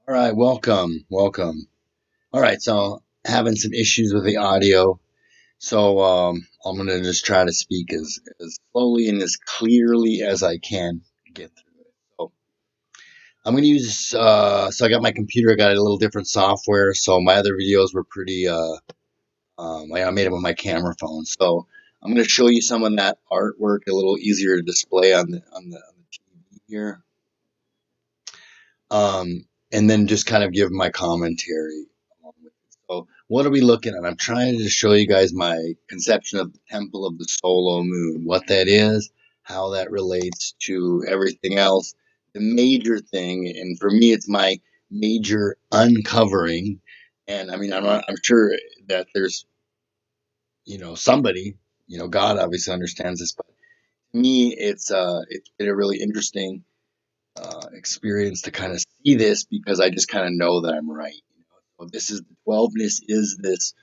All right, welcome. All right, so having some issues with the audio, so I'm gonna just try to speak as slowly and as clearly as I can get through it. So I'm gonna use so I got my computer, I got a little different software, so my other videos were pretty I made them with my camera phone. So I'm gonna show you some of that artwork a little easier to display on the TV here. And then just kind of give my commentary along with it. So, what are we looking at? I'm trying to show you guys my conception of the Temple of the Solo Moon, what that is, how that relates to everything else. The major thing, and for me, it's my major uncovering. And I mean, I'm sure that there's, somebody, God obviously understands this, but to me, it's been a really interesting experience to kind of see this because I just kind of know that I'm right. So this is the 12ness is this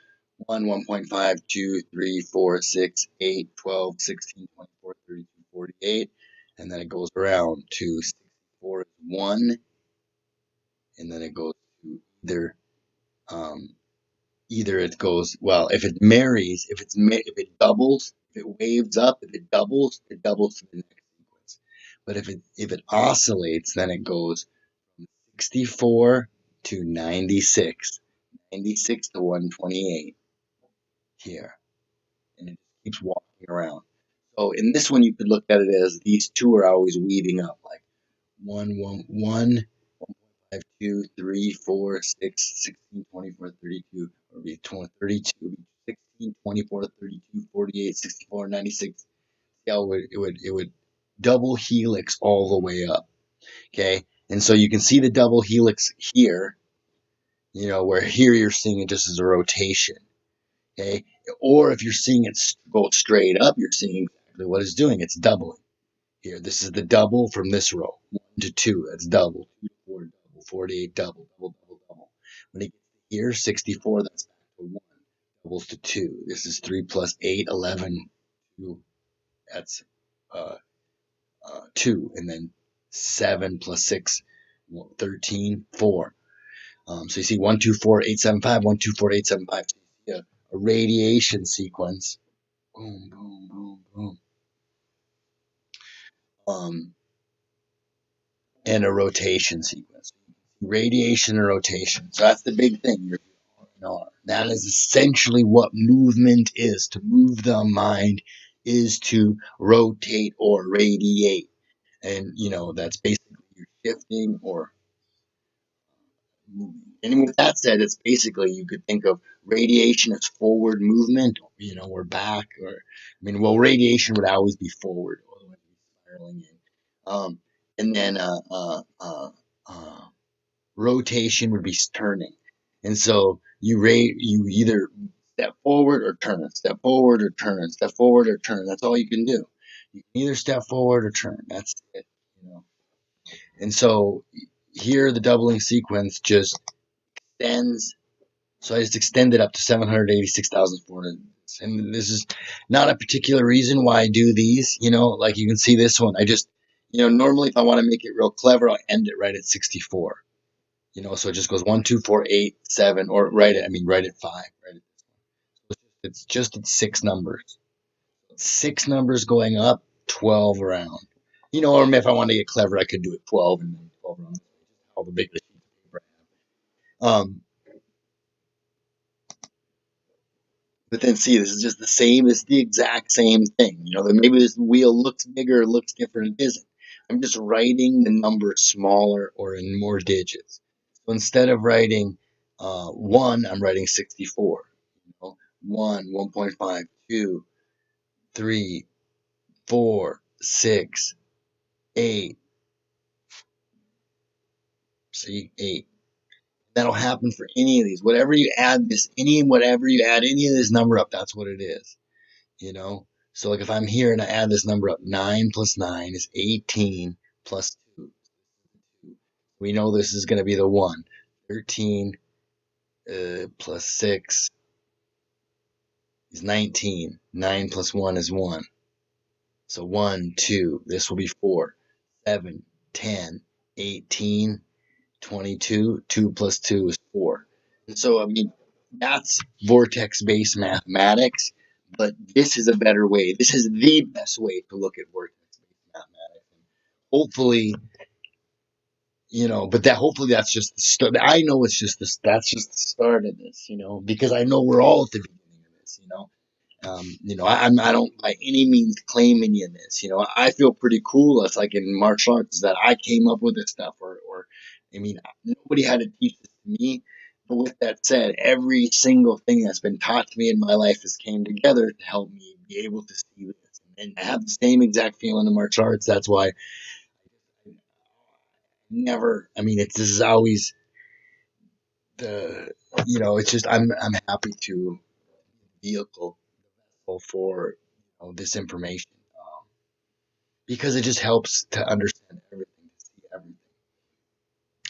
1.5, 2, 3, 4, 6, 8, 12, 16, 24, 32, 48. And then it goes around to 64 is 1. And then it goes to um, either it goes, well, if it marries, if it doubles, if it waves up, if it doubles to the next sequence. But if it oscillates, then it goes 64 to 96, 96 to 128 here, and it keeps walking around. So in this one, you could look at it as these two are always weaving up, like 1, 1, 1, 5, 2, 3, 4, 6, 16, 24, 32, or be 20, 32, 16, 24, 32, 48, 64, 96. See how it would double helix all the way up. Okay, and so you can see the double helix here, where here you're seeing it just as a rotation. Okay, or if you're seeing it go straight up, you're seeing exactly what it's doing. It's doubling here. This is the double from this row, 1 to 2. That's double. 2 to 4, double. 48, double, double, double, double. When it gets here, 64, that's back to 1. Doubles to 2. This is 3 plus 8, 11. 2. That's uh, 2. And then 7 plus 6, 13, 4. So you see 1, 2, 4, 8, 7, 5, 1, 2, 4, 8, 7, 5. So you see a radiation sequence. Boom, boom, boom, boom. And a rotation sequence. Radiation and rotation. So that's the big thing. That is essentially what movement is. To move the mind is to rotate or radiate. And, that's basically you're shifting or moving. And with that said, it's basically you could think of radiation as forward movement, or back, radiation would always be forward, otherwise spiraling in. And then rotation would be turning. And so you either step forward or turn, step forward or turn, step forward or turn. That's all you can do. You can either step forward or turn. That's it. And so here the doubling sequence just extends. So I just extended up to 786,400. And this is not a particular reason why I do these, like you can see this one. I just, normally if I want to make it real clever, I'll end it right at 64. So it just goes 1, 2, 4, 8, 7, or right at 5. Right it's just at 6 numbers. 6 numbers going up, 12 around. Or if I want to get clever, I could do it 12 and then 12 around. All the big sheets of paper I have. But then see, this is just the same. It's the exact same thing. Maybe this wheel looks bigger, looks different. It isn't. I'm just writing the number smaller or in more digits. So instead of writing 1, I'm writing 64. 1, 1.5, 2, 3, 4, 6, 8. See, 8. That'll happen for any of these. Whatever you add any of this number up, that's what it is. So like if I'm here and I add this number up, 9 plus 9 is 18 plus 2. We know this is going to be the 1. 13 plus 6 is 19. 9 plus 1 is 1. So 1, 2, this will be 4. 7, 10, 18, 22. 2 plus 2 is 4. And so, I mean, that's vortex-based mathematics, but this is a better way. This is the best way to look at vortex-based mathematics. Hopefully, but hopefully that's just the start. I know it's just this. That's just the start of this, because I know we're all at the beginning of this. I don't by any means claim any of this. I feel pretty cool. It's like in martial arts is that I came up with this stuff, or I mean, nobody had to teach this to me. But with that said, every single thing that's been taught to me in my life has came together to help me be able to see this. And I have the same exact feeling in martial arts. That's why I never. I mean, this is always the. It's just I'm happy to vehicle for this information. Because it just helps to understand everything, to see everything.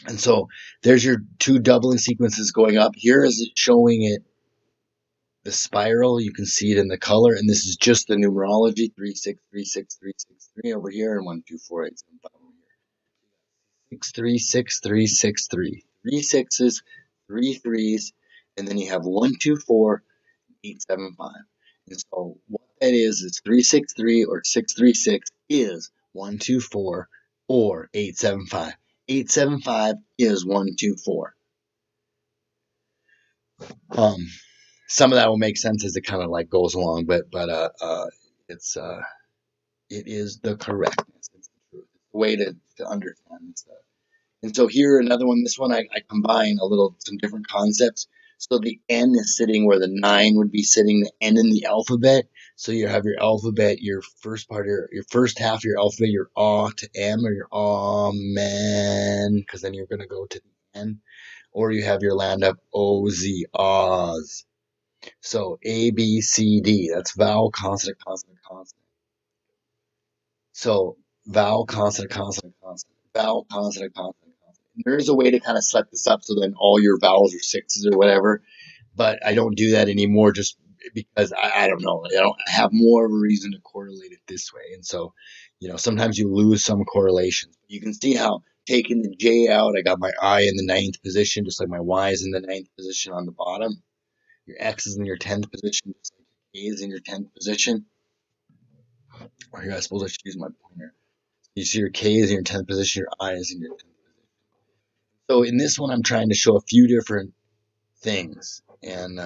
And so there's your two doubling sequences going up. Here is it showing it the spiral. You can see it in the color, and this is just the numerology 3 6 3 6 3 6 3 over here, and 1 2 4 8 7 5 over here. 6 3 6 3 6 3. 3 sixes, 3 threes, and then you have 1 2 4 8 7 5. And so what that is 363 or 636 is 1 2 4 or 875. 875 is 1 2 4. Some of that will make sense as it kind of like goes along, but it's it is the correctness. It's the truth. It's the way to understand stuff. And so here, another one, this one I combine some different concepts. So the N is sitting where the 9 would be sitting, the N in the alphabet. So you have your alphabet, your first part, your first half of your alphabet, your A to M or your Amen, because then you're going to go to the N. Or you have your land up O-Z, Oz. So A, B, C, D, that's vowel, consonant, consonant, consonant. So vowel, consonant, consonant, consonant, vowel, consonant, consonant, consonant. There is a way to kind of set this up so then all your vowels are sixes or whatever, but I don't do that anymore just because I don't know. I have more of a reason to correlate it this way. And so, sometimes you lose some correlations. You can see how taking the J out, I got my I in the 9th position, just like my Y is in the 9th position on the bottom. Your X is in your 10th position, just like your A is in your 10th position. Or here, I suppose I should use my pointer. You see your K is in your 10th position, your I is in your 10th position. So in this one, I'm trying to show a few different things. And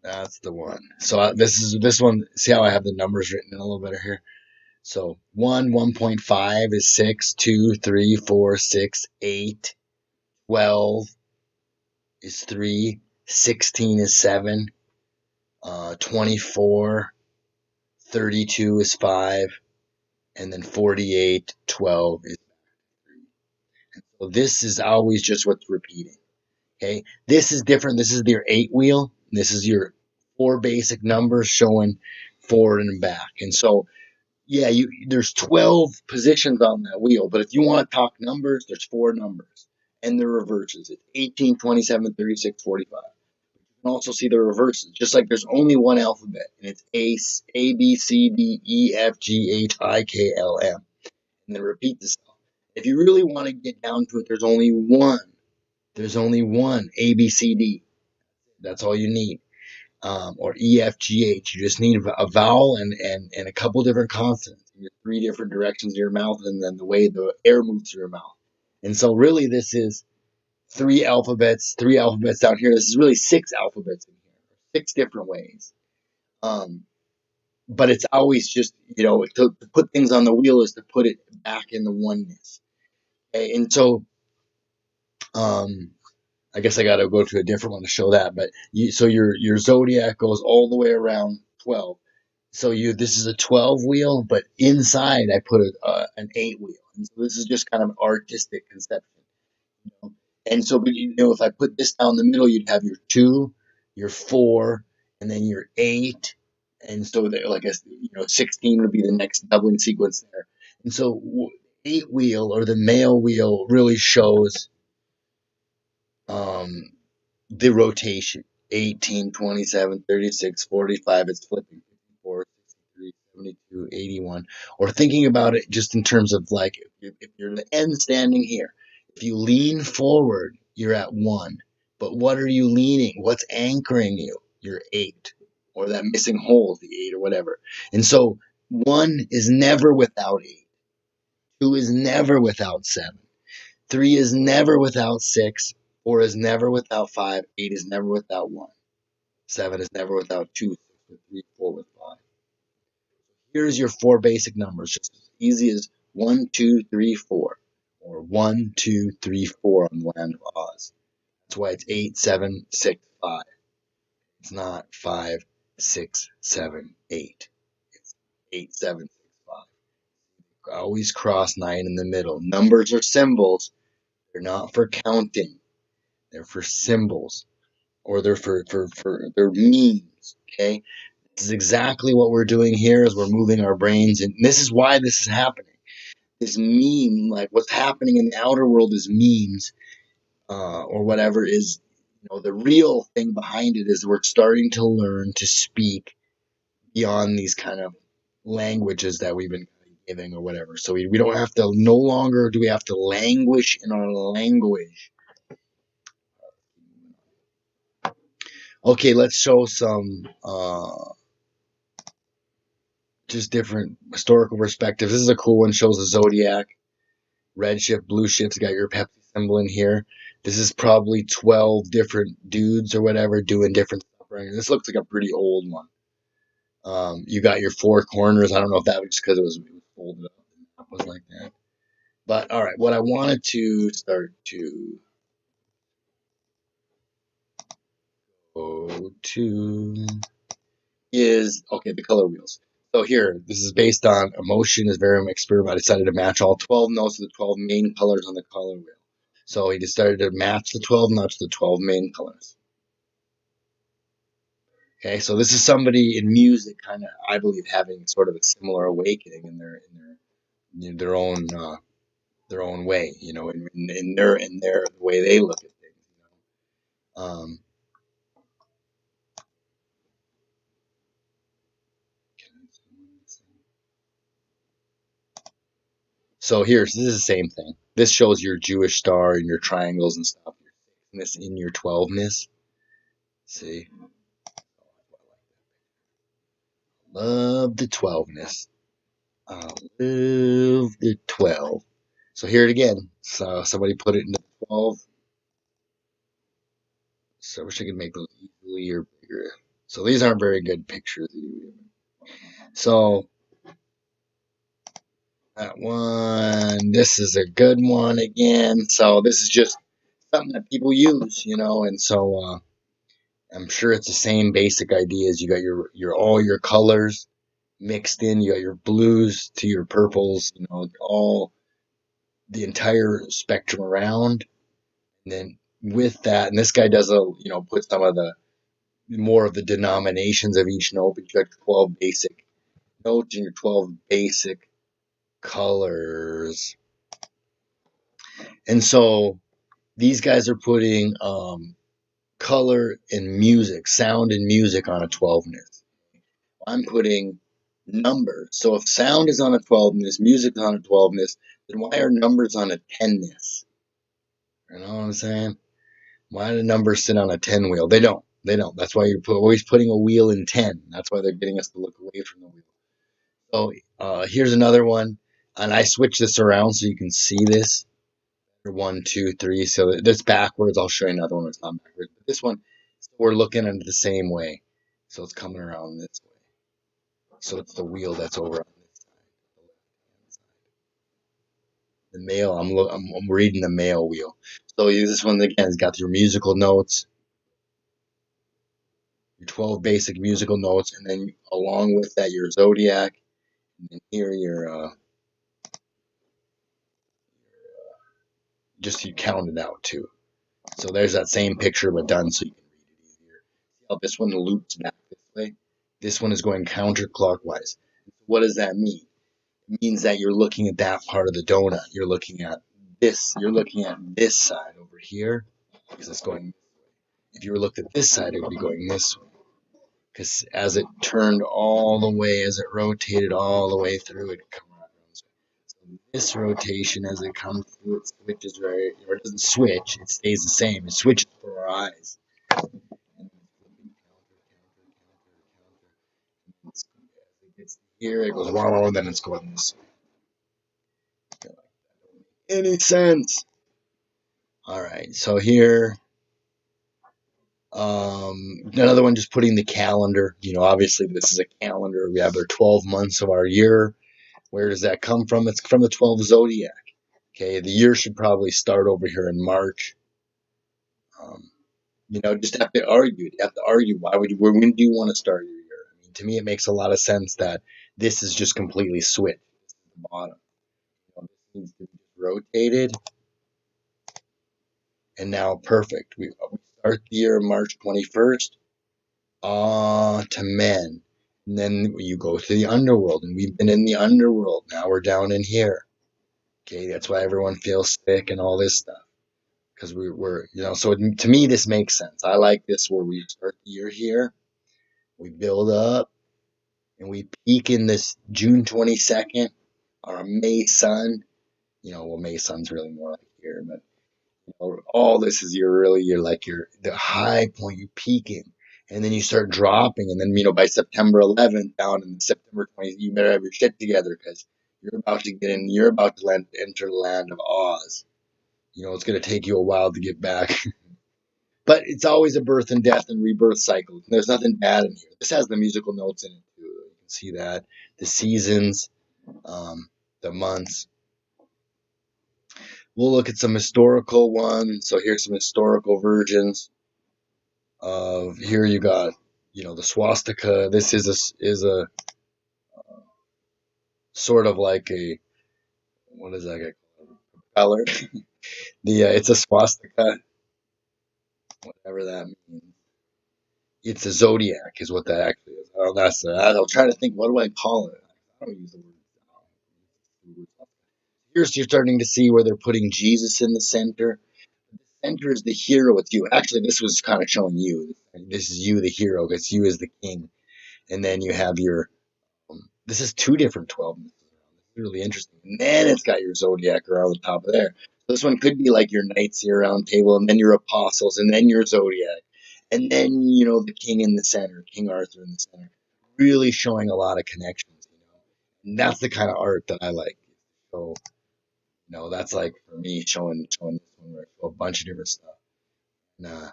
that's the one. So this one. See how I have the numbers written in a little better here. So 1.5 is 6, 2, 3, 4, 6, 8, 12 is 3, 16 is 7, 24, 32 is 5, and then 48, 12 is 3. So this is always just what's repeating. Okay, this is different. This is your 8 wheel. This is your 4 basic numbers showing forward and back. And so, yeah, there's 12 positions on that wheel. But if you want to talk numbers, there's 4 numbers. And the reverses. It's 18, 27, 36, 45. You can also see the reverses. Just like there's only one alphabet. And it's A, B, C, D, E, F, G, H, I, K, L, M. And then repeat this. If you really want to get down to it, there's only one. There's only one A, B, C, D. That's all you need. Or E, F, G, H. You just need a vowel and a couple different consonants in your 3 different directions of your mouth, and then the way the air moves through your mouth. And so really this is 3 alphabets down here. This is really 6 alphabets in here, 6 different ways. But it's always just, to put things on the wheel is to put it back in the oneness. Okay? And so, I guess I got to go to a different one to show that. But so your zodiac goes all the way around 12. So this is a 12 wheel, but inside I put an 8 wheel. And so this is just kind of an artistic conception. And so, if I put this down the middle, you'd have your 2, your 4, and then your 8. And so, like 16 would be the next doubling sequence there. And so, 8 wheel or the male wheel really shows the rotation. 18, 27, 36, 45. It's flipping. 54, 63, 72, 81. Or thinking about it just in terms of like, if you're the end standing here, if you lean forward, you're at 1. But what are you leaning? What's anchoring you? You're 8. Or that missing hole, the 8 or whatever. And so 1 is never without 8. 2 is never without 7. 3 is never without 6. 4 is never without 5. 8 is never without 1. 7 is never without 2. 6 with 3, 4 with 5. Here's your 4 basic numbers, just as easy as 1, 2, 3, 4, or 1, 2, 3, 4 on the land of Oz. That's why it's 8, 7, 6, 5. It's not 5, 6, 7, 8. It's 8, 7, 6, 5. Always cross 9 in the middle. Numbers are symbols. They're not for counting. They're for symbols, or they're for they're memes. Okay. This is exactly what we're doing here as we're moving our brains. And this is why this is happening. This meme, like what's happening in the outer world is memes, or whatever is, the real thing behind it is we're starting to learn to speak beyond these kind of languages that we've been giving or whatever. So we don't have to, no longer do we have to languish in our language. Okay, let's show some just different historical perspectives. This is a cool one. Shows the zodiac. Red shift, blue shift's got your Pepsi symbol in here. This is probably 12 different dudes or whatever doing different stuff. Right? This looks like a pretty old one. You got your 4 corners. I don't know if that was just because it was folded up. It was like that. But all right, what I wanted to start to go to is, okay, the color wheels. So here, this is based on emotion, is very experiment. I decided to match all 12 notes of the 12 main colors on the color wheel. So he decided to match the 12 notes to the 12 main colors. Okay, so this is somebody in music, kind of, I believe, having sort of a similar awakening in their own way, in their the way they look at things. So this is the same thing. This shows your Jewish star and your triangles and stuff. This in your 12ness. See, love the 12ness. I love the 12. So here it again. So somebody put it into 12. So I wish I could make those easily or bigger. So these aren't very good pictures. So that one, this is a good one again. So this is just something that people use, and so I'm sure it's the same basic ideas. You got your all your colors mixed in. You got your blues to your purples, all the entire spectrum around. And then with that, and this guy does put some of the more of the denominations of each note, but you got 12 basic notes and your 12 basic colors. And so these guys are putting color and music, sound and music on a 12ness. I'm putting numbers. So if sound is on a 12ness, music is on a 12ness, then why are numbers on a 10ness? You know what I'm saying? Why do numbers sit on a 10 wheel? They don't. That's why you're always putting a wheel in 10. That's why they're getting us to look away from the wheel. So here's another one. And I switch this around so you can see this. 1, 2, 3. So that's backwards. I'll show you another one that's not backwards. But this one, we're looking at it the same way. So it's coming around this way. So it's the wheel that's over on this side. The male, I'm reading the male wheel. So this one again has got your musical notes, your 12 basic musical notes, and then along with that your zodiac, and then here your just you count it out too. So there's that same picture but done so you can read it easier. See how this one loops back this way? This one is going counterclockwise. What does that mean? It means that you're looking at that part of the donut. You're looking at this. You're looking at this side over here because it's going. If you were looked at this side, it would be going this way. because as it turned all the way, as it rotated all the way through, it come around. So this rotation, as it comes through, it switches right, or it doesn't switch, it stays the same. It switches for our eyes. And as it gets here, it goes wow, and then it's going this way. Any sense? All right, so here, another one, just putting the calendar. Obviously this is a calendar. We have our 12 months of our year. Where does that come from? It's from the 12 zodiac. Okay, the year should probably start over here in March. Um, just have to argue. You have to argue. When do you want to start your year? I mean, to me, it makes a lot of sense that this is just completely switched. This is the bottom. This needs to be rotated. And now, perfect. We start the year March 21st. To men. And then you go to the underworld. And we've been in the underworld. Now we're down in here. Okay, that's why everyone feels sick and all this stuff. Because we're so to me, this makes sense. I like this where we start the year here. We build up. And we peak in this June 22nd, or a May sun. May sun's really more like here, but all this is you're like the high point, you peaking, and then you start dropping, and then by September 11th, down in September 20th, you better have your shit together because you're about to enter the land of Oz. It's going to take you a while to get back. But it's always a birth and death and rebirth cycle. There's nothing bad in here. This has the musical notes in it too. You can see that. The seasons, the months. We'll look at some historical ones. So here's some historical versions of, here you got, the swastika. This is a sort of like a, what is that color? It's a swastika, whatever that means. It's a zodiac, is what that actually is. I'll try to think. What do I call it? I don't use the word. Here's you're starting to see where they're putting Jesus in the center. The center is the hero. It's you. Actually, this was kind of showing you. This is you, the hero. It's you as the king, and then you have your. This is two different 12. This is really interesting. And then it's got your zodiac around the top of there. So this one could be like your knights here round table, and then your apostles, and then your zodiac. And then, the king in the center, King Arthur in the center, really showing a lot of connections, And that's the kind of art that I like. So, that's like, for me, showing this one where I show a bunch of different stuff. Nah.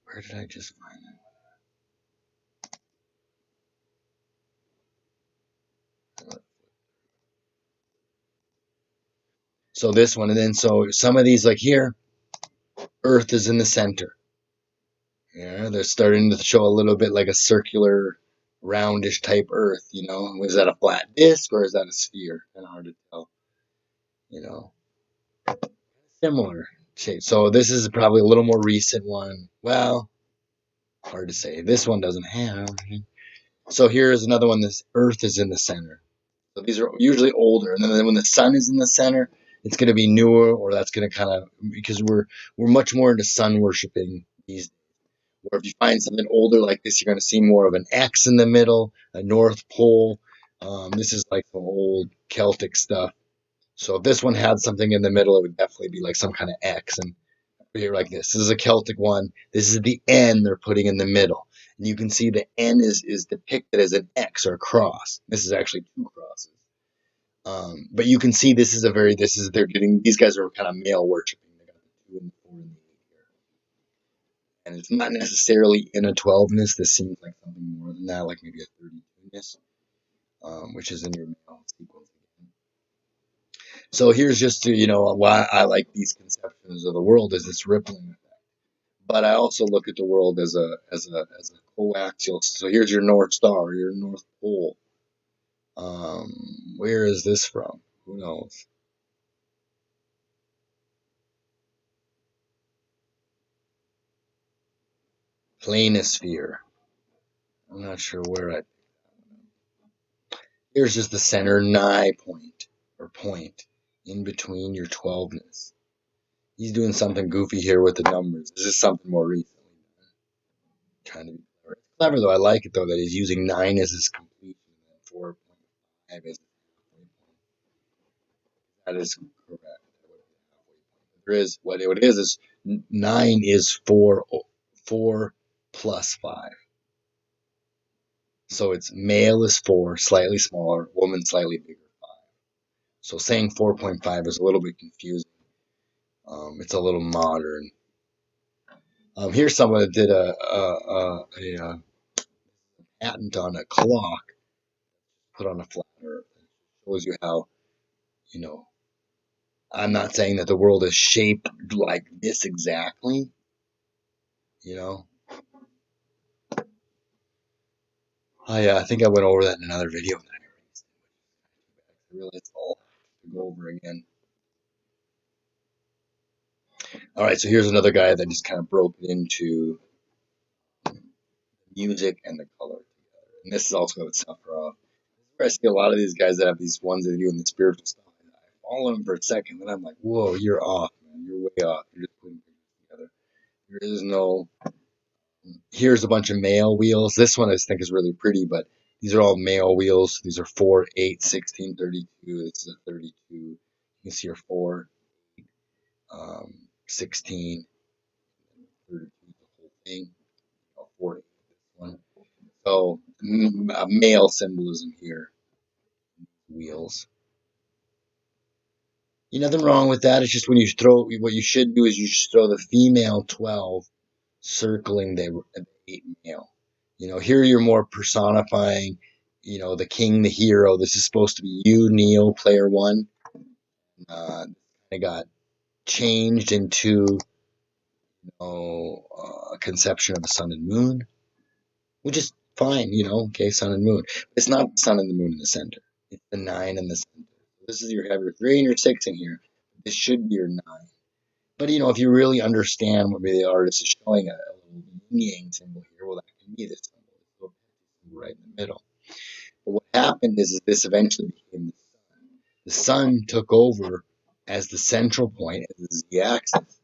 Where did I just find that? So this one, and then so some of these, like here, Earth is in the center. Yeah, they're starting to show a little bit like a circular, roundish type Earth. Was that a flat disc or is that a sphere? Kind of hard to tell. Similar shape. So this is probably a little more recent one. Well, hard to say. This one doesn't have. So here's another one. This Earth is in the center. So these are usually older, and then when the sun is in the center, it's going to be newer, or that's going to kind of, because we're much more into sun worshiping these days. Or if you find something older like this, you're going to see more of an X in the middle, a North Pole. This is like some old Celtic stuff. So if this one had something in the middle, it would definitely be like some kind of X. And here, like this. This is a Celtic one. This is the N they're putting in the middle. And you can see the N is depicted as an X or a cross. This is actually two crosses. But you can see they're getting, these guys are kind of male worshiping. They got the 2 and the 4 and the 8 here. And it's not necessarily in a 12ness. This seems like something more than that, like maybe a 32ness, which is in your male sequence again. So here's just why I like these conceptions of the world, is this rippling effect. But I also look at the world as a coaxial. So here's your North Star, your North Pole. Where is this from? Who knows? Planisphere. I'm not sure where I. Here's just the center nigh point, or point, in between your 12ness. He's doing something goofy here with the numbers. This is something more recently. Trying to be clever. Clever though. I like it though that he's using 9 as his completion and 4.5 as his halfway point. That is correct. There is what it is 9 is 4 plus 5. So it's male is 4, slightly smaller, woman slightly bigger, 5. So saying 4.5 is a little bit confusing. It's a little modern. Here's someone that did a patent on a clock put on a flat Earth. It shows you how, you know, I'm not saying that the world is shaped like this exactly, you know. I think I went over that in another video. I realized I'll have to go over again. All right, so here's another guy that just kind of broke it into music and the color together. And this is also about Sephiroth. I see a lot of these guys that have these ones that are doing the spiritual stuff. I follow them for a second, then I'm like, whoa, you're off, man. You're way off. You're just putting things together. There is no. Here's a bunch of male wheels. This one I think is really pretty, but these are all male wheels. These are 4, 8, 16, 32. This is a 32. You can see your 4, 16, 32, the whole thing. 40, this one. So, male symbolism here. Wheels. Nothing wrong with that. It's just when you throw, what you should do is you should throw the female 12 circling the 8 male. Here you're more personifying, the king, the hero. This is supposed to be you, Neo, player 1. I got changed into, a conception of a sun and moon, which is fine, okay, sun and moon. It's not the sun and the moon in the center. It's the 9 in the center. This is your 3 and your 6 in here. This should be your 9. But if you really understand what maybe the artist is showing, a little yin symbol here, well, that can be this symbol, right in the middle. But what happened is this eventually became the sun. The sun took over as the central point, as the z-axis,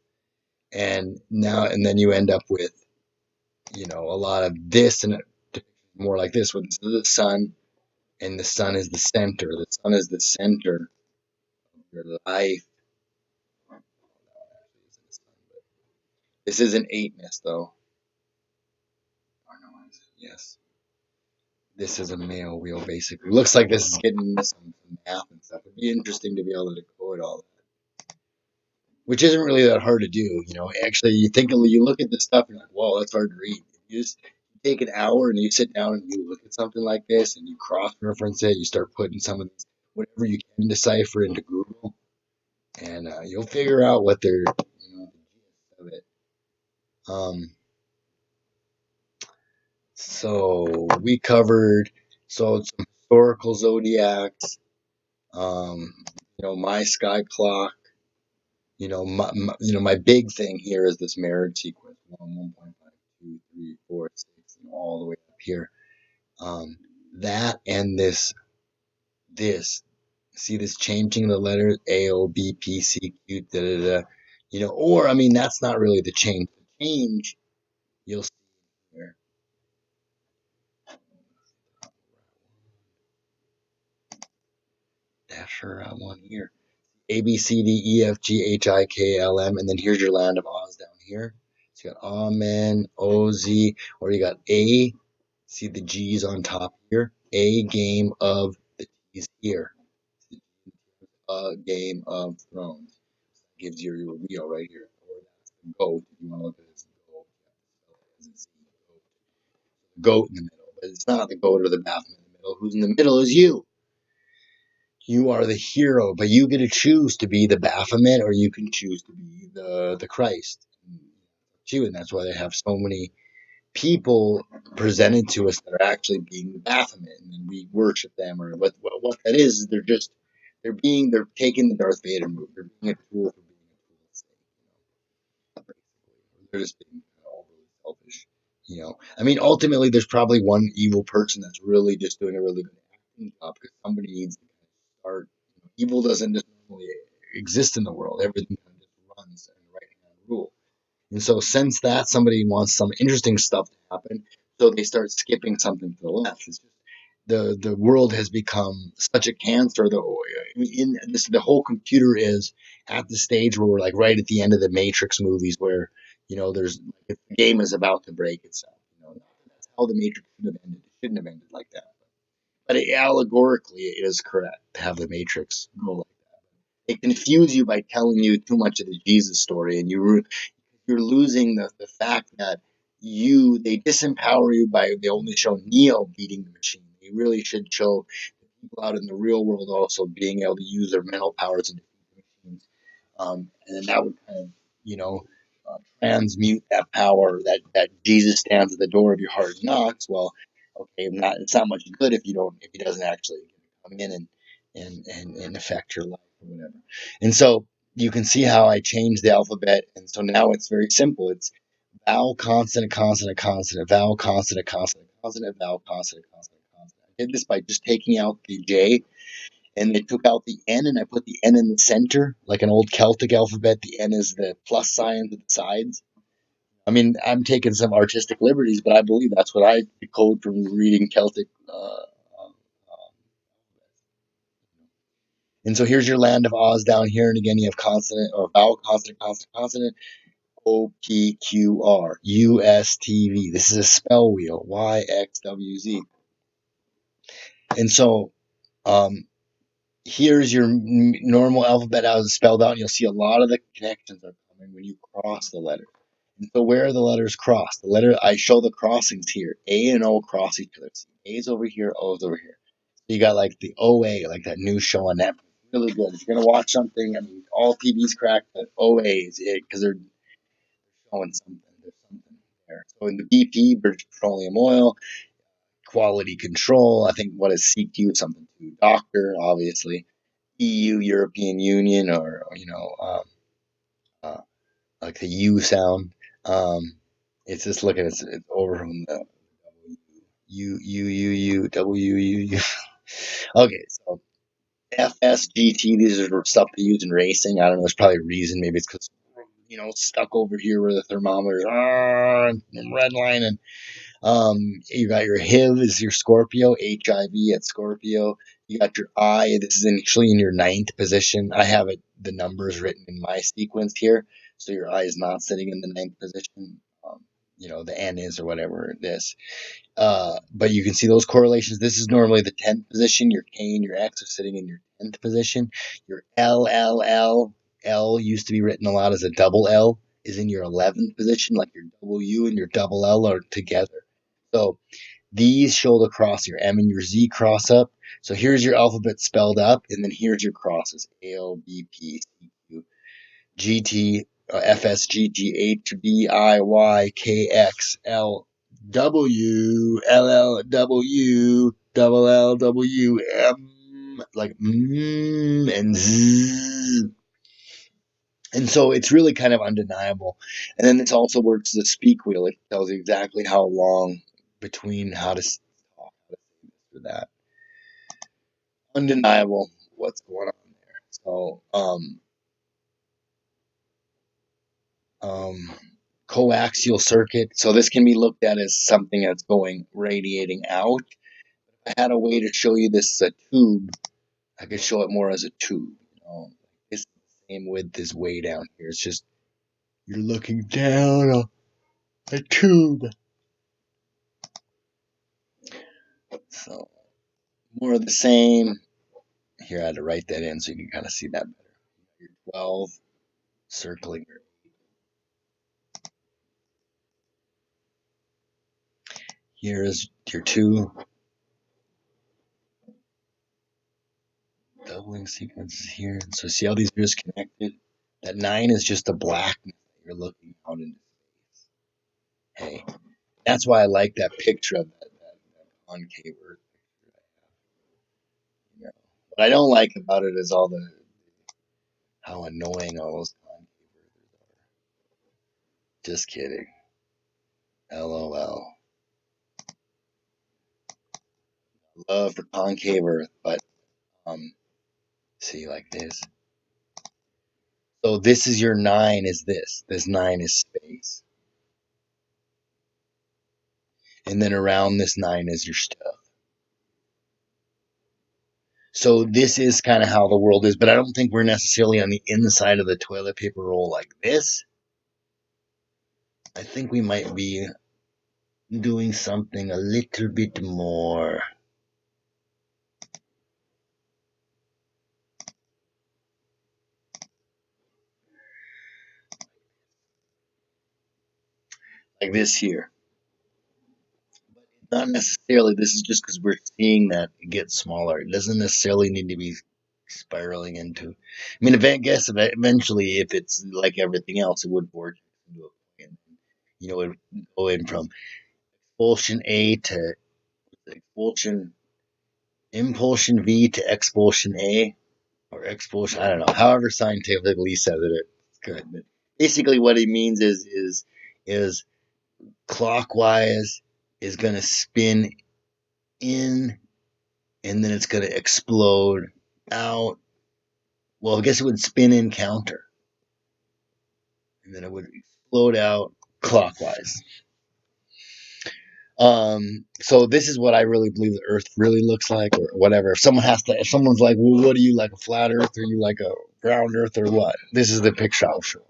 and then you end up with, a lot of this, and more like this, where this is the sun, and the sun is the center. The sun is the center of your life. This is an 8ness, though. Or no, yes. This is a male wheel, basically. Looks like this is getting into some math and stuff. It'd be interesting to be able to decode all that, which isn't really that hard to do. Actually, you look at this stuff and you're like, whoa, that's hard to read. You just take an hour and you sit down and you look at something like this and you cross-reference it. You start putting some of these, whatever you can decipher into Google, and you'll figure out what they're, the gist of it. So we covered some historical zodiacs. My sky clock. My big thing here is this marriage sequence: 1.5, 2, 3, 4, 6, all the way up here. That and this. See this changing the letters A, O, B, P, C, Q, da da da. Or that's not really the change. The change you'll see here. Dasher one here. A, B, C, D, E, F, G, H, I, K, L, M, and then here's your land of Oz down here. So you got Amen, O, Z, or you got A, see the G's on top here. A game of the T's here. A game of Thrones. Gives you your wheel right here. Or that's the goat, if you want to look at this goat. Goat in the middle. But it's not the goat or the Baphomet in the middle. Who's in the middle is you. You are the hero, but you get to choose to be the Baphomet, or you can choose to be the Christ. And that's why they have so many people presented to us that are actually being the Baphomet, and then we worship them. Or what that is they're taking the Darth Vader move. They're being a tool for being a tool. They're just being all really selfish. Ultimately, there's probably one evil person that's really just doing a really good acting job, because somebody needs to start. Evil doesn't just normally exist in the world. Everything kind of just runs in the right hand rule. And so, since that somebody wants some interesting stuff to happen, so they start skipping something to the left. It's just the world has become such a cancer. The whole computer is at the stage where we're like right at the end of the Matrix movies, where there's the game is about to break itself. That's how the Matrix should have ended. It shouldn't have ended like that. But allegorically, it is correct to have the Matrix go like that. They confuse you by telling you too much of the Jesus story, and you're losing the fact that they disempower you by they only show Neo beating the machine. They really should show people out in the real world also being able to use their mental powers and defeat the machines. And then that would kind of, transmute that power that Jesus stands at the door of your heart and knocks. Well, okay, it's not much good if he doesn't actually come in and affect your life or whatever. And so you can see how I changed the alphabet, and so now it's very simple. It's vowel, consonant, consonant, consonant, vowel, consonant, consonant, consonant, vowel, consonant, consonant, consonant. I did this by just taking out the J, and they took out the N, and I put the N in the center, like an old Celtic alphabet. The N is the plus sign to the sides. I mean, I'm taking some artistic liberties, but I believe that's what I decode from reading Celtic. And so here's your land of Oz down here, and again you have consonant or vowel, consonant, consonant, consonant. OPQR, USTV. This is a spell wheel, YXWZ. And so here's your normal alphabet as spelled out. And you'll see a lot of the connections are coming when you cross the letter. And so where are the letters crossed? I show the crossings here. A and O cross each other. So A's over here, O's over here. So you got like the OA, like that new show on Netflix. Really good. If you're going to watch something, I mean, all TV's cracked, but OA's, because they're showing something. There's something there. So in the BP, British Petroleum Oil, quality control, I think what is CQ, something to doctor, obviously. EU, European Union, or like the U sound. It's just looking, it's over from the U. Okay, so FSGT, these are stuff they use in racing. I don't know, there's probably a reason. Maybe it's because, stuck over here where the thermometer is red line. And you got your HIV is your Scorpio, HIV at Scorpio. You got your I. This is actually in your 9th position. I have the numbers written in my sequence here, so your I is not sitting in the 9th position. The N is or whatever this. But you can see those correlations. This is normally the 10th position. Your K and your X are sitting in your 10th position. Your L used to be written a lot as a double L, is in your 11th position, like your W and your double L are together. So these show the cross. Your M and your Z cross up. So here's your alphabet spelled up, and then here's your crosses: A, O, B, P, C, Q, G, T, F, S, G, G, H, B, I, Y, K, X, L, W, L, L, W, double L, W, M, like and Z. And so it's really kind of undeniable. And then this also works as a speak wheel. It tells you exactly how long between how to talk for that. Undeniable what's going on there. So, coaxial circuit. So this can be looked at as something that's radiating out. If I had a way to show you this as a tube, I could show it more as a tube. It's the same width as way down here. It's just you're looking down a tube. So more of the same. Here I had to write that in so you can kind of see that better. Your 12 circling your 8. Here is your 2 doubling sequences here. So see how these are just connected? That 9 is just the blackness that you're looking out into space. Hey, that's why I like that picture of that concave Earth picture I have. What I don't like about it is how annoying all those concave Earthers are. Just kidding. LOL. Love for concave Earth, but see like this. So this is your 9 is this. This 9 is space. And then around this 9 is your stuff. So this is kind of how the world is, but I don't think we're necessarily on the inside of the toilet paper roll like this. I think we might be doing something a little bit more. Like this here. Not necessarily. This is just because we're seeing that it gets smaller. It doesn't necessarily need to be spiraling into. I mean, I guess eventually, if it's like everything else, it would vortex into a point. It would go in from expulsion A to expulsion, impulsion V to expulsion A, or expulsion. I don't know. However, scientifically says it, it's good. But basically, what it means is clockwise is going to spin in, and then it's going to explode out. Well, I guess it would spin in counter, and then it would explode out clockwise. So this is what I really believe the Earth really looks like, or whatever. If someone's like, well, what do you like, a flat Earth, or you like a round Earth, or what? This is the picture I'll show.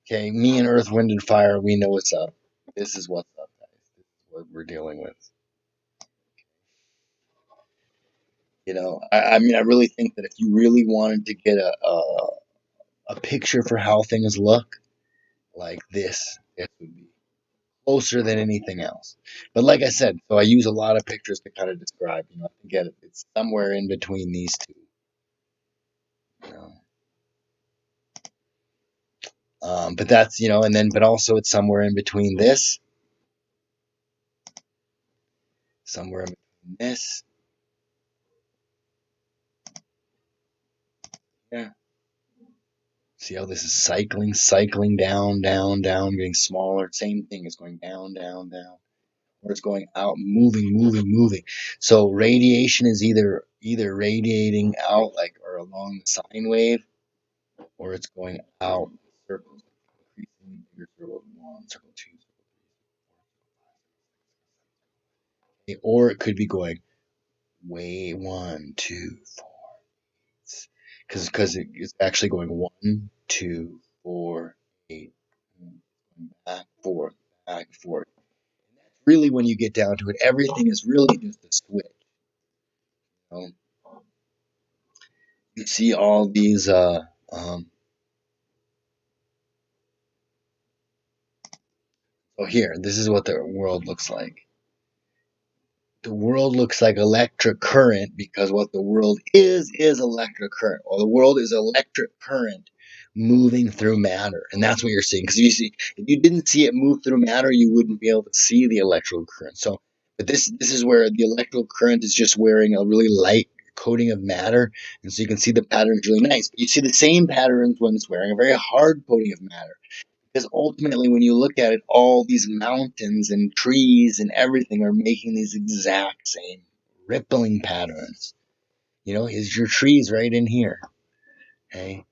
Okay, me and Earth, Wind, and Fire, we know what's up. This is what's up, guys. This is what we're dealing with. I mean, I really think that if you really wanted to get a picture for how things look, like this, it would be closer than anything else. But like I said, so I use a lot of pictures to kind of describe. I get it. It's somewhere in between these two. You know. But that's but also it's somewhere in between this, somewhere in between this. Yeah. See how this is cycling down, down, down, getting smaller. Same thing. It's going down, down, down. Or it's going out, moving, moving, moving. So radiation is either radiating out like or along the sine wave, or it's going out circles, increasingly bigger circle 1, circle 2, circle 3, or it could be going way 1, 2, 4, because it's actually going 1, 2, 4, 8, back, forth, back, forth. Really, when you get down to it, everything is really just a switch. You know? You see all these so here, this is what the world looks like. The world looks like electric current because what the world is electric current. Well, the world is electric current moving through matter, and that's what you're seeing. Because if you didn't see it move through matter, you wouldn't be able to see the electrical current. So, but this is where the electrical current is just wearing a really light coating of matter, and so you can see the patterns really nice. But you see the same patterns when it's wearing a very hard coating of matter. Because ultimately, when you look at it, all these mountains and trees and everything are making these exact same rippling patterns. Is your trees right in here? Okay,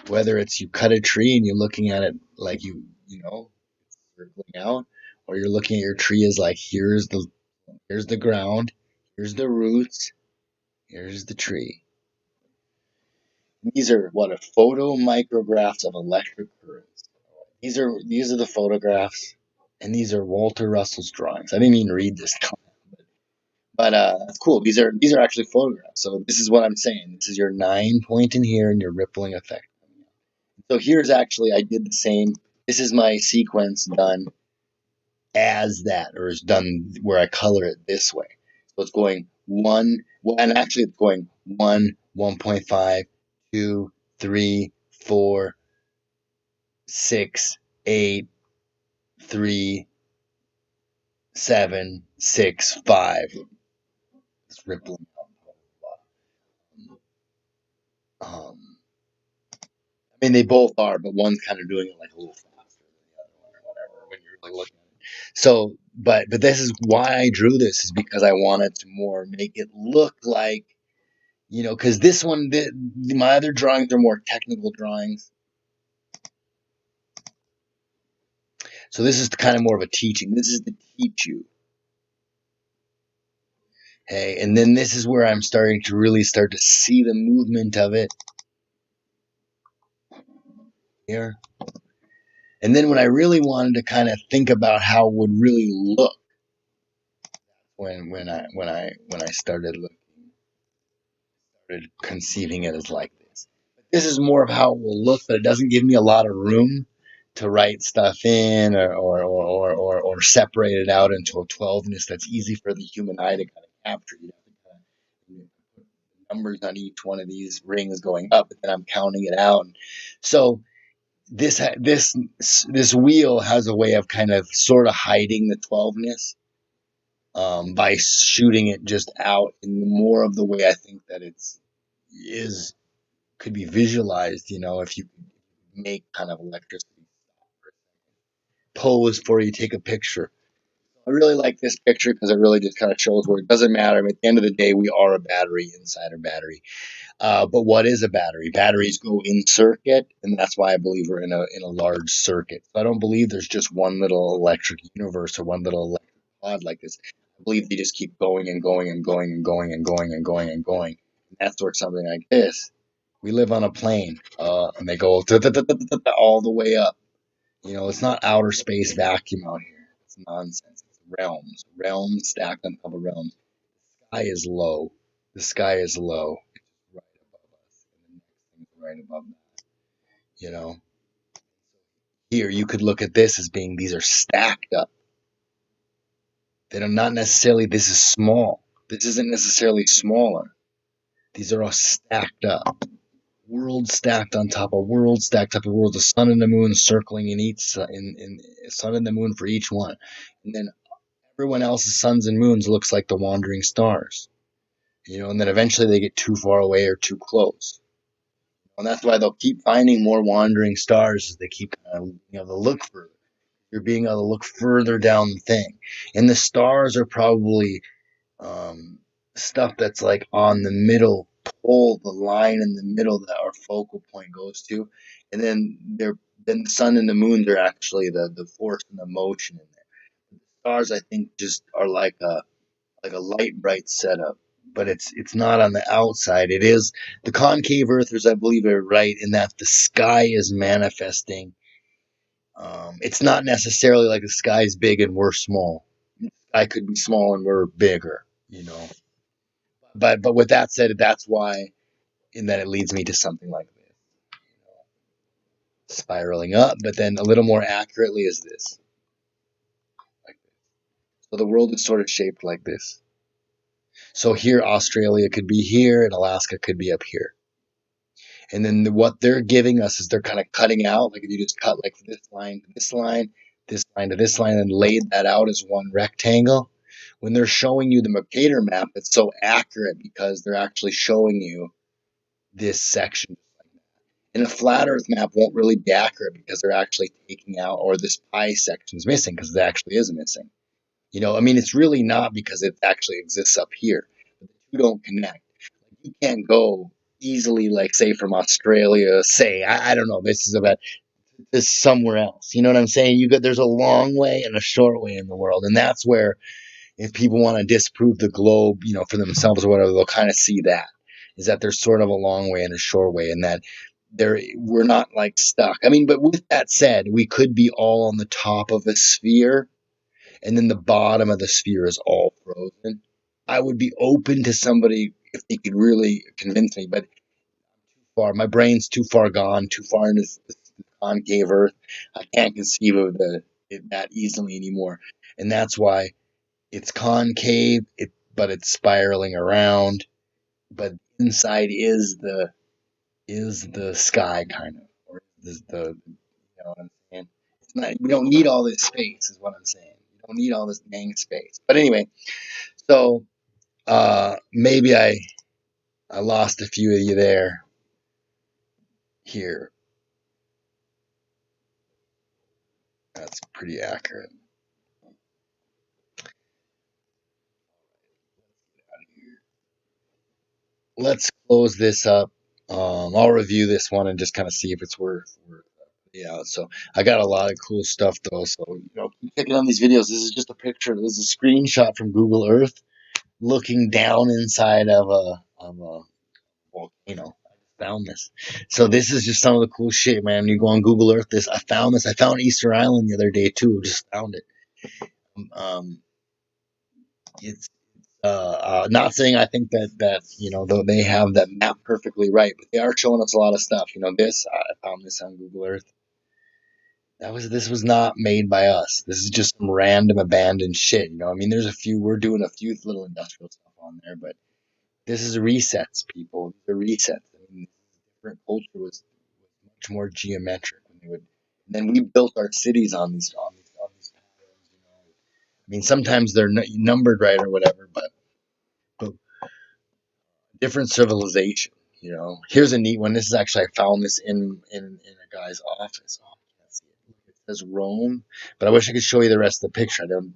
whether it's you cut a tree and you're looking at it like it's circling out, or you're looking at your tree as like here's the ground, here's the roots, here's the tree. These are what a photomicrographs of electric currents. These are the photographs, and these are Walter Russell's drawings. I didn't even read this, but it's cool. These are actually photographs. So this is what I'm saying. This is your 9 point in here, and your rippling effect. So here's actually I did the same. This is my sequence done as that, or is done where I color it this way. So it's going 1, well, and actually it's going 1, 1.5, 2, 3, 4, 6, 8, 3, 7, 6, 5. It's rippling out. I mean, they both are, but one's kind of doing it like a little faster than the other one, or whatever. When you're really looking at it. So, but this is why I drew this, is because I wanted to more make it look like, because this one, my other drawings are more technical drawings. So this is kind of more of a teaching. This is to teach you Hey, and then this is where I'm starting to really start to see the movement of it here. And then when I really wanted to kind of think about how it would really look when I started conceiving it as like this. This is more of how it will look, but it doesn't give me a lot of room to write stuff in or separate it out into a 12ness that's easy for the human eye to kind of capture. You know, kind of put numbers on each one of these rings going up, and then I'm counting it out. So this wheel has a way of kind of sort of hiding the 12ness by shooting it just out in more of the way I think that is could be visualized. You know, if you make kind of electricity pose before you take a picture. I really like this picture because it really just kind of shows where it doesn't matter. I mean, at the end of the day, we are a battery inside a battery. But what is a battery? Batteries go in circuit, and that's why I believe we're in a large circuit. So I don't believe there's just one little electric universe or one little electric pod like this. I believe they just keep going and going and going and going and going and going and going. And that's where something like this. We live on a plane, and they go all the way up. You know, it's not outer space vacuum out here. It's nonsense. It's realms, realms stacked on top of realms. The sky is low. The sky is low. It's right above us, and the next thing's right above that. You know, here you could look at this as being these are stacked up. They are not necessarily. This is small. This isn't necessarily smaller. These are all stacked up. Worlds stacked on top of worlds, stacked up of worlds, the sun and the moon circling in each in sun and the moon for each one, and then everyone else's suns and moons looks like the wandering stars, you know, and then eventually they get too far away or too close, and that's why they'll keep finding more wandering stars as they keep they'll look further. You're being able to look further down the thing, and the stars are probably um, stuff that's like on the middle pole, the line in the middle that our focal point goes to, and then the sun and the moon are actually the force and the motion in there. The stars, I think, just are like a light bright setup, but it's not on the outside. It is the concave earthers, I believe, are right in that the sky is manifesting. It's not necessarily like the sky's big and we're small. The sky could be small and we're bigger, you know. But with that said, that's why in that it leads me to something like this, spiraling up, but then a little more accurately is this. Like this. So the world is sort of shaped like this. So here, Australia could be here, and Alaska could be up here. And then what they're giving us is they're kind of cutting out, like if you just cut like this line to this line, this line to this line, and laid that out as one rectangle. When they're showing you the Mercator map, it's so accurate because they're actually showing you this section. And a flat Earth map won't really be accurate because they're actually taking out, or this pie section is missing because it actually is missing. You know, I mean, it's really not because it actually exists up here. But the two don't connect. You can't go easily, like, say, from Australia, say, I don't know, this is about this somewhere else. You know what I'm saying? There's a long way and a short way in the world. And that's where, if people want to disprove the globe, you know, for themselves or whatever, they'll kind of see that. Is that there's sort of a long way and a short way, and that we're not like stuck. I mean, but with that said, we could be all on the top of a sphere, and then the bottom of the sphere is all frozen. I would be open to somebody if they could really convince me, but too far. My brain's too far gone, too far into this concave Earth. I can't conceive of it that easily anymore, and that's why it's concave. But it's spiraling around. But inside is the sky kind of, or is the you know what I'm saying? It's not. We don't need all this space, is what I'm saying. We don't need all this dang space. But anyway, so maybe I lost a few of you there. Here, that's pretty accurate. Let's close this up. I'll review this one and just kind of see if it's worth yeah. So I got a lot of cool stuff though. So keep checking on these videos. This is just a picture. This is a screenshot from Google Earth. looking down inside of a volcano. I just found this. So this is just some of the cool shit, man. You go on Google Earth. This I found this. I found Easter Island the other day too. Just found it. Um, it's not saying I think that though they have that map perfectly right, but they are showing us a lot of stuff. This I found this on Google Earth. This was not made by us. This is just some random abandoned shit. I mean, we're doing a few little industrial stuff on there, but this is resets, people. The resets. I mean, different culture was much more geometric when they would. And then we built our cities on these patterns. I mean, sometimes they're numbered right or whatever, but different civilization. Here's a neat one. This is actually I found this in a guy's office. Oh, I can't see it. It says Rome, but I wish I could show you the rest of the picture. I don't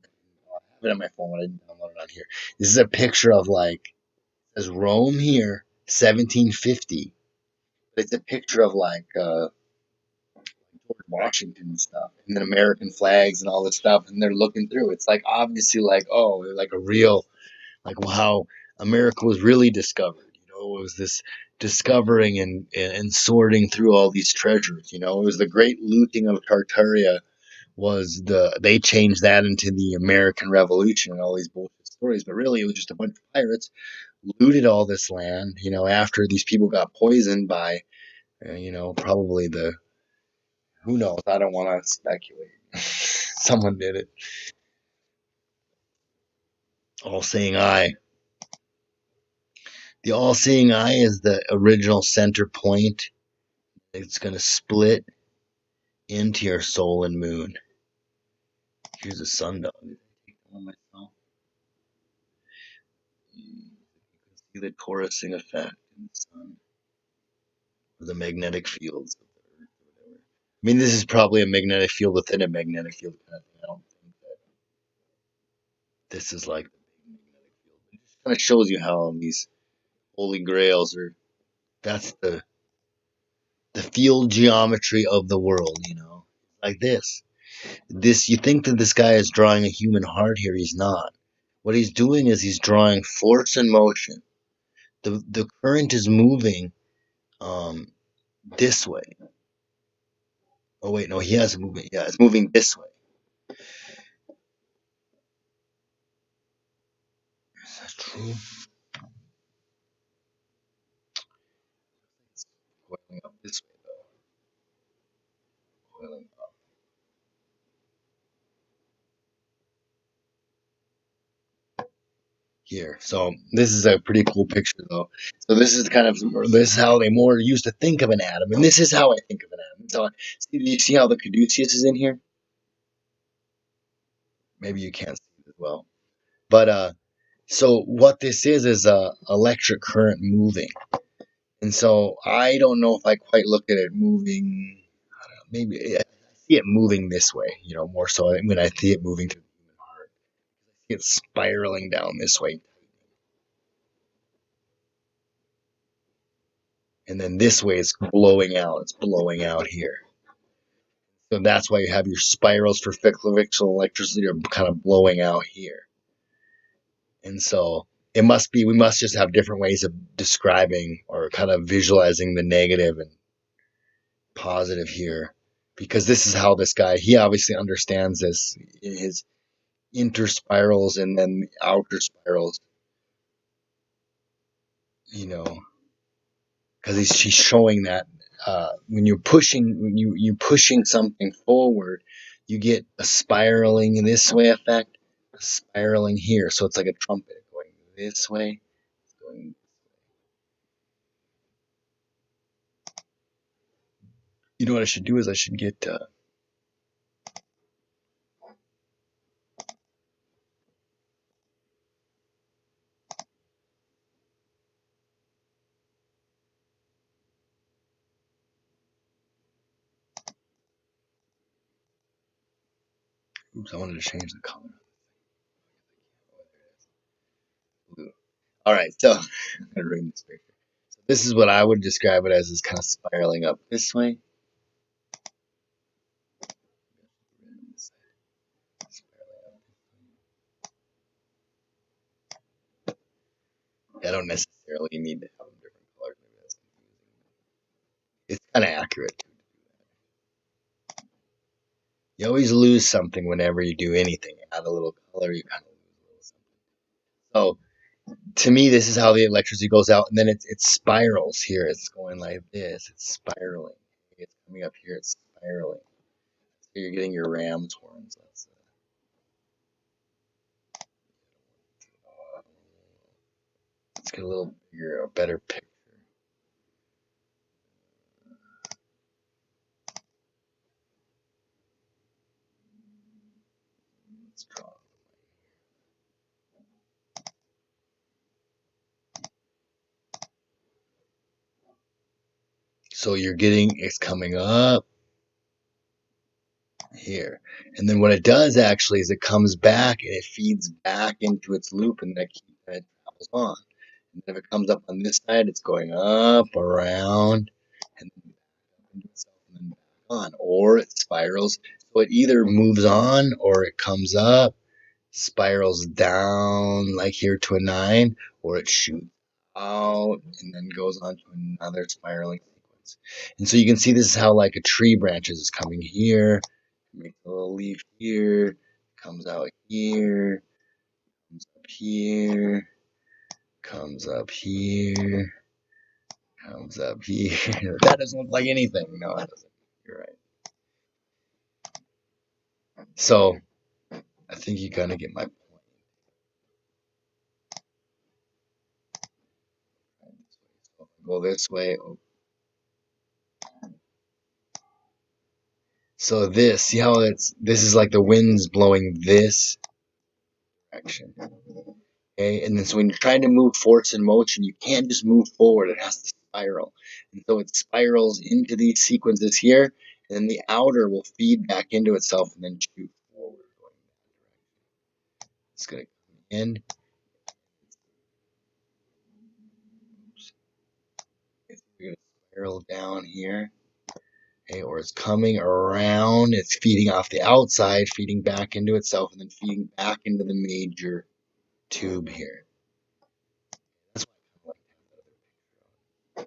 have it on my phone. I didn't download it on here. This is a picture of it says Rome here, 1750. But it's a picture of George Washington and stuff, and then American flags and all this stuff, and they're looking through. It's like obviously like a real how America was really discovered. It was this discovering and sorting through all these treasures. It was the great looting of Tartaria. They changed that into the American Revolution and all these bullshit stories, but really it was just a bunch of pirates looted all this land. After these people got poisoned by, probably the who knows. I don't want to speculate. Someone did it. All seeing eye. The all seeing eye is the original center point. It's going to split into your soul and moon. Here's a sundial. On myself. You can see the torusing effect in the sun. The magnetic fields of the earth or whatever. I mean, this is probably a magnetic field within a magnetic field kind of thing. I don't think that this is like the big magnetic field. It just kind of shows you how these holy grails are. That's the field geometry of the world. Like this. You think that this guy is drawing a human heart here. He's not. What he's doing is he's drawing force and motion. The current is moving this way. Oh wait, no, he has a movement. Yeah, it's moving this way. Is that true? It's coiling up this way though. Coiling up here. So this is a pretty cool picture though. So this is how they more used to think of an atom, and this is how I think of an atom. So do you see how the caduceus is in here? Maybe you can't see it as well. But so what this is electric current moving. And so I don't know if I quite look at it moving. I don't know, maybe I see it moving this way, more so when I see it moving through the human heart. I see it spiraling down this way. And then this way it's blowing out. It's blowing out here. So that's why you have your spirals for frictional electricity are kind of blowing out here. And so we must just have different ways of describing or kind of visualizing the negative and positive here, because this is how this guy, he obviously understands this in his interspirals and then outer spirals, you know, because she's showing that when you're pushing something forward, you get a spiraling in this way effect, a spiraling here. So it's like a trumpet going this way, going. What I should do is I should get. Oops, I wanted to change the color. Blue. All right, so I'm gonna bring this picture. So this is what I would describe it as, is kind of spiraling up this way. I don't necessarily need to have them different colors. Maybe that's confusing. It's kind of accurate. You always lose something whenever you do anything. Add a little color, you kind of lose a little something. So to me, this is how the electricity goes out, and then it spirals here. It's going like this. It's spiraling. It's coming up here. It's spiraling. So you're getting your ram's horns. Let's get a little bigger, a better picture. Let's draw. So you're getting it's coming up here. And then what it does actually is it comes back and it feeds back into its loop and that travels on. And then if it comes up on this side, it's going up, around, and then back into itself and then back on. Or it spirals. So it either moves on or it comes up, spirals down like here to a 9, or it shoots out and then goes on to another spiraling sequence. And so you can see this is how like a tree branches is coming here, makes a little leaf here, comes out here, comes up here, comes up here, comes up here. That doesn't look like anything. No, that doesn't. You're right. So I think you kind of get my point. So go this way. So this, see how this is like the wind's blowing this direction. Okay, and then so when you're trying to move force and motion, you can't just move forward, it has to spiral. And so it spirals into these sequences here, and then the outer will feed back into itself and then shoot forward. It's gonna come in. It's gonna spiral down here. Okay, or it's coming around, it's feeding off the outside, feeding back into itself, and then feeding back into the major tube here. That's why I kind of like to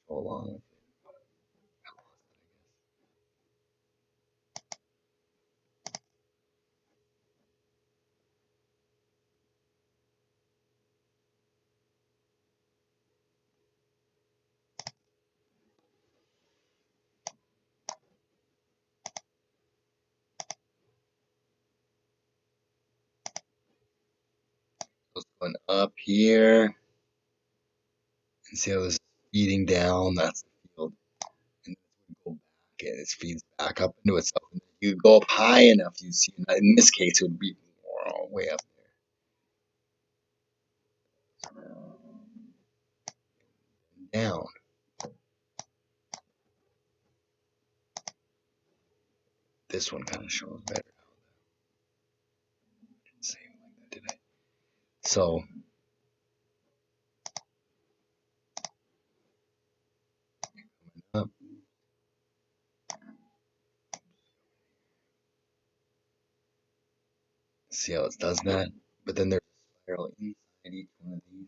go along with it. Going up here, and see how this is feeding down. That's the field, and then go back, and it feeds back up into itself. And you go up high enough, you see. In this case, it would be way up there, down. This one kind of shows better. Didn't say it like that, did I? So up. See how it does that? But then there's a spiral inside each one of these.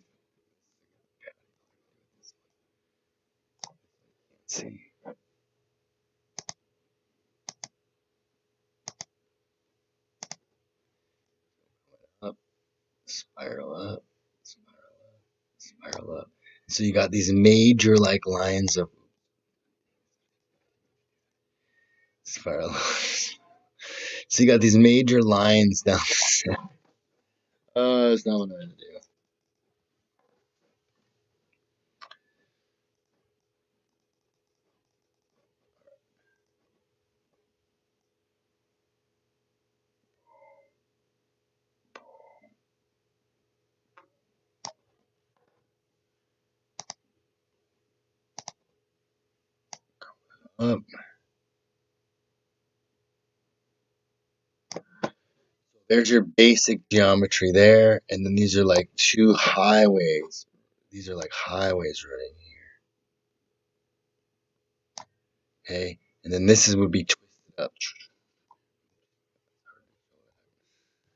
Let's see. Up, spiral up, spiral up, spiral up. So you got these major like lines of spiral. So you got these major lines down the center. That's not what I'm gonna do. Up. There's your basic geometry there, and then these are like two highways. These are like highways running here. Okay, and then this is would be twisted up.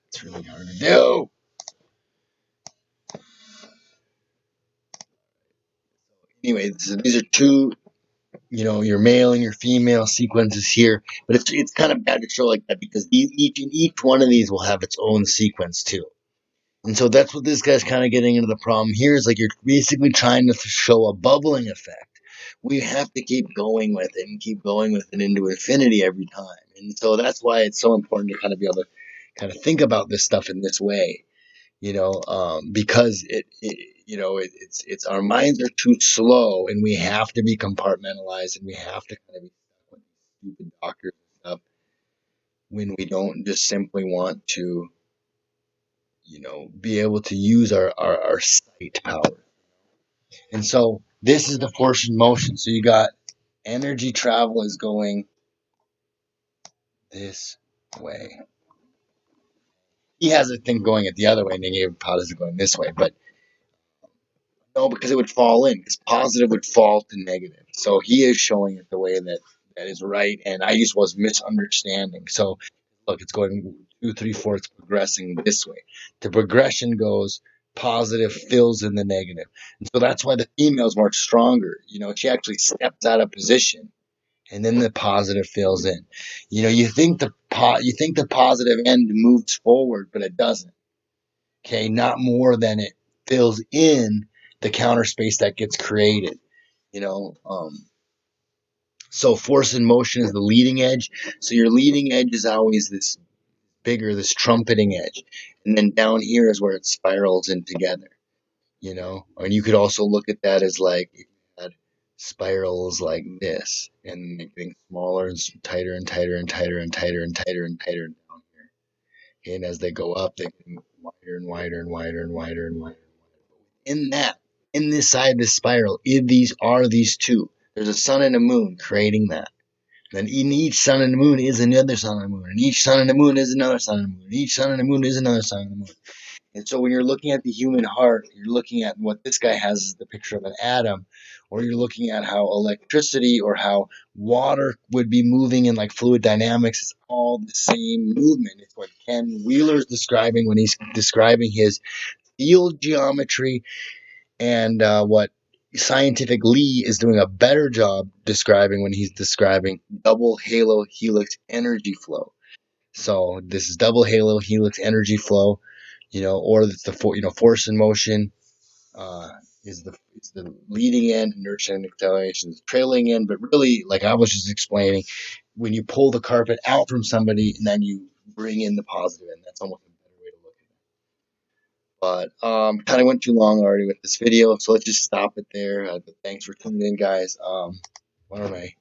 It's really hard to do. anyway, so these are two, your male and your female sequences here, but it's kind of bad to show like that because each one of these will have its own sequence too. And so that's what this guy's kind of getting into the problem here is like you're basically trying to show a bubbling effect. We have to keep going with it and keep going with it into infinity every time. And so that's why it's so important to kind of be able to kind of think about this stuff in this way, because it's our minds are too slow and we have to be compartmentalized and we have to kind of be stuck with stupid doctors and stuff when we don't just simply want to be able to use our sight power. And so this is the force in motion. So you got energy travel is going this way. He has a thing going it the other way, and negative positive going this way. But no, because it would fall in. Because positive would fall to negative. So he is showing it the way that is right, and I just was misunderstanding. So look, it's going 2, 3, 4. It's progressing this way. The progression goes positive fills in the negative, and so that's why the female is much stronger. She actually steps out of position, and then the positive fills in. You think the positive end moves forward, but it doesn't. Okay, not more than it fills in the counter space that gets created. You know, um, so force in motion is the leading edge. So your leading edge is always this bigger, this trumpeting edge, and then down here is where it spirals in together. And you could also look at that as like if you had spirals like this, and they're getting smaller and tighter and tighter and tighter and tighter and tighter and tighter down here. And as they go up, they get wider and wider and wider and wider and wider. In that, in this side of this spiral, these two. There's a sun and a moon creating that. Then in each sun and the moon is another sun and the moon, and each sun and the moon is another sun and the moon, and each sun and the moon is another sun and the moon. And so when you're looking at the human heart, you're looking at what this guy has as the picture of an atom, or you're looking at how electricity or how water would be moving in like fluid dynamics. It's all the same movement. It's what Ken Wheeler's describing when he's describing his field geometry, and what Scientific Lee is doing a better job describing when he's describing double halo helix energy flow. So this is double halo helix energy flow, or it's the force in motion uh, is the leading end, inertia and acceleration is trailing end. But really, like I was just explaining, when you pull the carpet out from somebody and then you bring in the positive end, that's almost a better way to look at it. But kind of went too long already with this video, so let's just stop it there. But thanks for tuning in, guys. What am I?